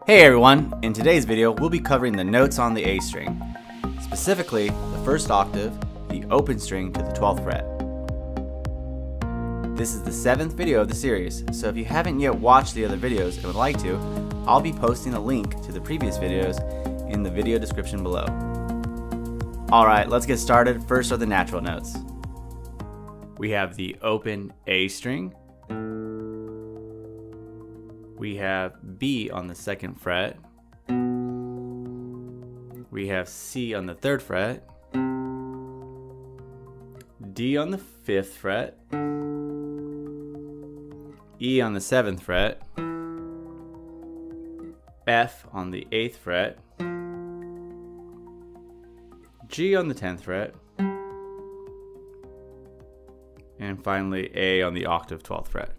Hey everyone! In today's video, we'll be covering the notes on the A string, specifically the first octave, the open string to the 12th fret. This is the 7th video of the series, so if you haven't yet watched the other videos and would like to, I'll be posting a link to the previous videos in the video description below. Alright, let's get started. First are the natural notes. We have the open A string. We have B on the 2nd fret. We have C on the 3rd fret. D on the 5th fret. E on the 7th fret. F on the 8th fret. G on the 10th fret. And finally A on the octave 12th fret.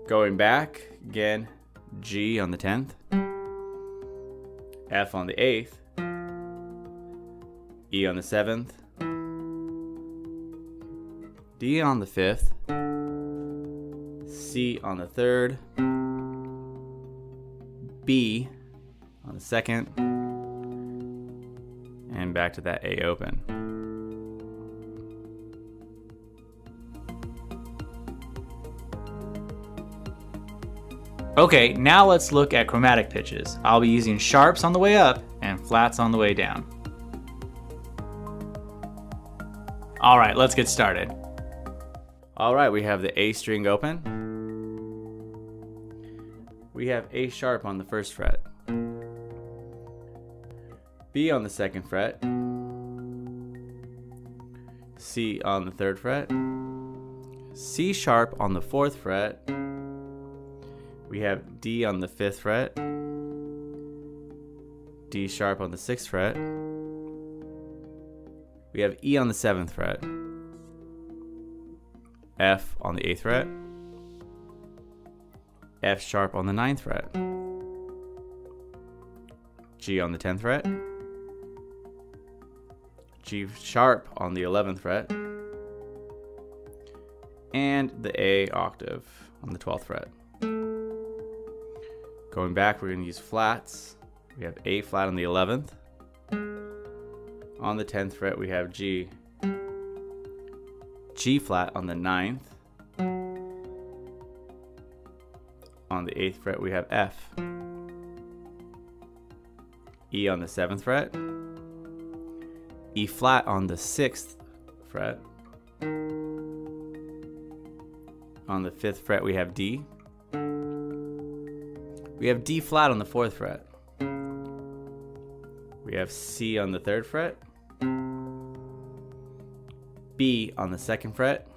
Going back, again, G on the 10th, F on the 8th, E on the 7th, D on the 5th, C on the 3rd, B on the 2nd, and back to that A open. Okay, now let's look at chromatic pitches. I'll be using sharps on the way up and flats on the way down. Alright, let's get started. Alright, we have the A string open. We have A sharp on the 1st fret. B on the 2nd fret. C on the 3rd fret. C sharp on the 4th fret. We have D on the 5th fret, D sharp on the 6th fret. We have E on the 7th fret, F on the 8th fret, F sharp on the 9th fret, G on the 10th fret, G sharp on the 11th fret, and the A octave on the 12th fret. Going back, we're going to use flats. We have A flat on the 11th. On the 10th fret, we have G. G flat on the 9th. On the 8th fret, we have F. E on the 7th fret. E flat on the 6th fret. On the 5th fret, we have D. We have D flat on the 4th fret. We have C on the 3rd fret. B on the 2nd fret.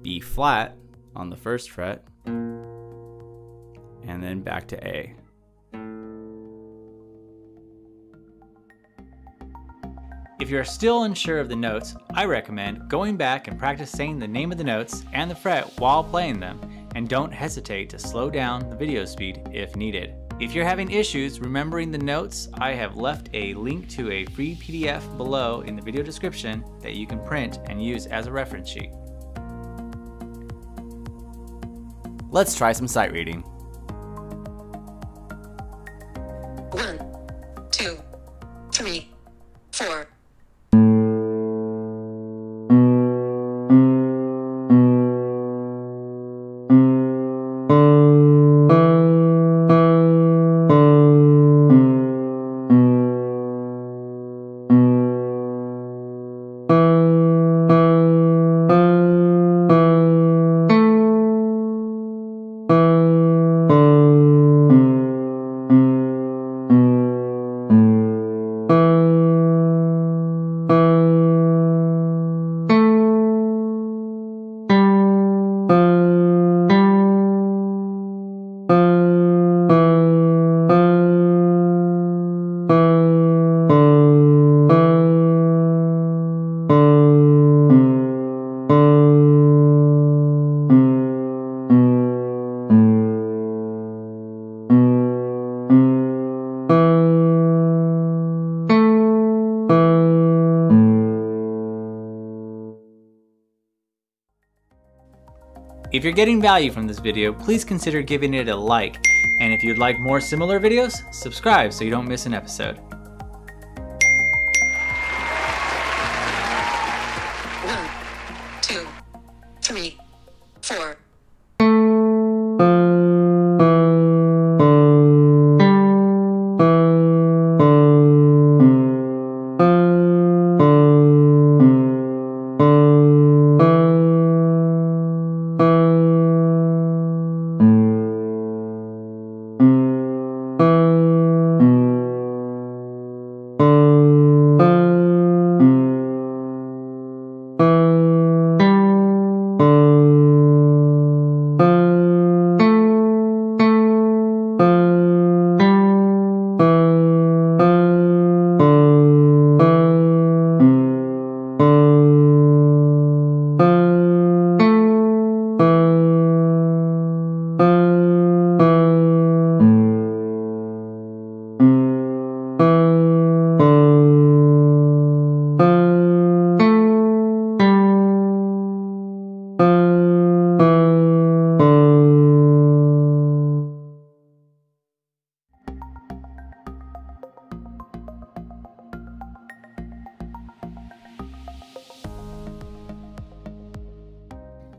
B flat on the 1st fret. And then back to A. If you're still unsure of the notes, I recommend going back and practice saying the name of the notes and the fret while playing them. And don't hesitate to slow down the video speed if needed. If you're having issues remembering the notes, I have left a link to a free PDF below in the video description that you can print and use as a reference sheet. Let's try some sight reading. 1, 2, 3, 4. you're getting value from this video, please consider giving it a like. And if you'd like more similar videos, subscribe so you don't miss an episode. 1, 2, 3, 4.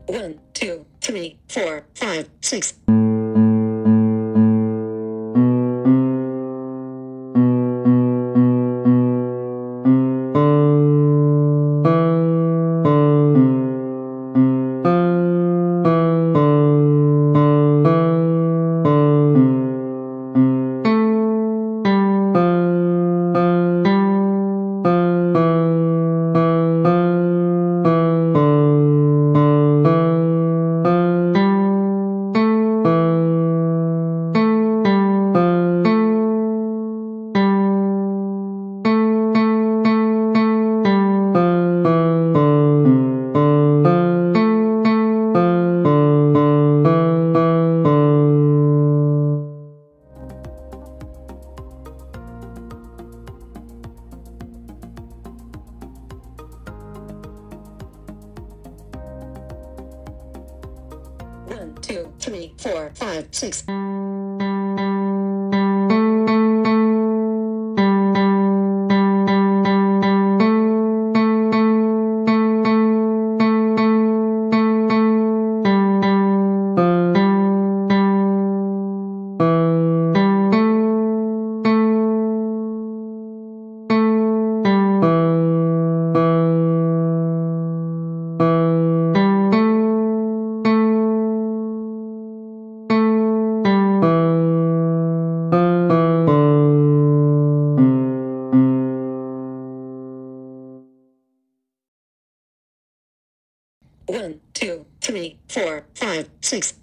One, two, three, four, five, six. 1, 2, 3, 4, 5, 6. 1, 2, 3, 4, 5, 6.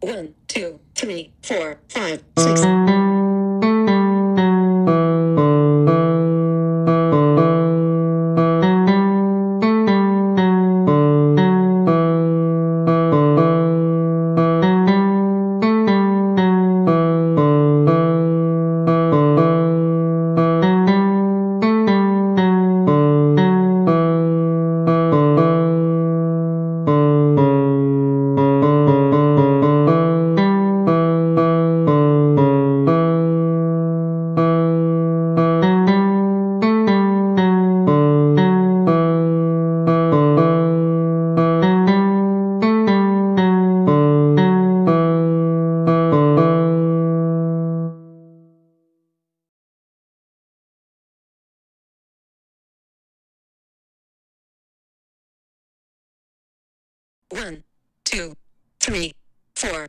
1, 2, 3, 4, 5, 6. 1, 1, 2, 3, 4.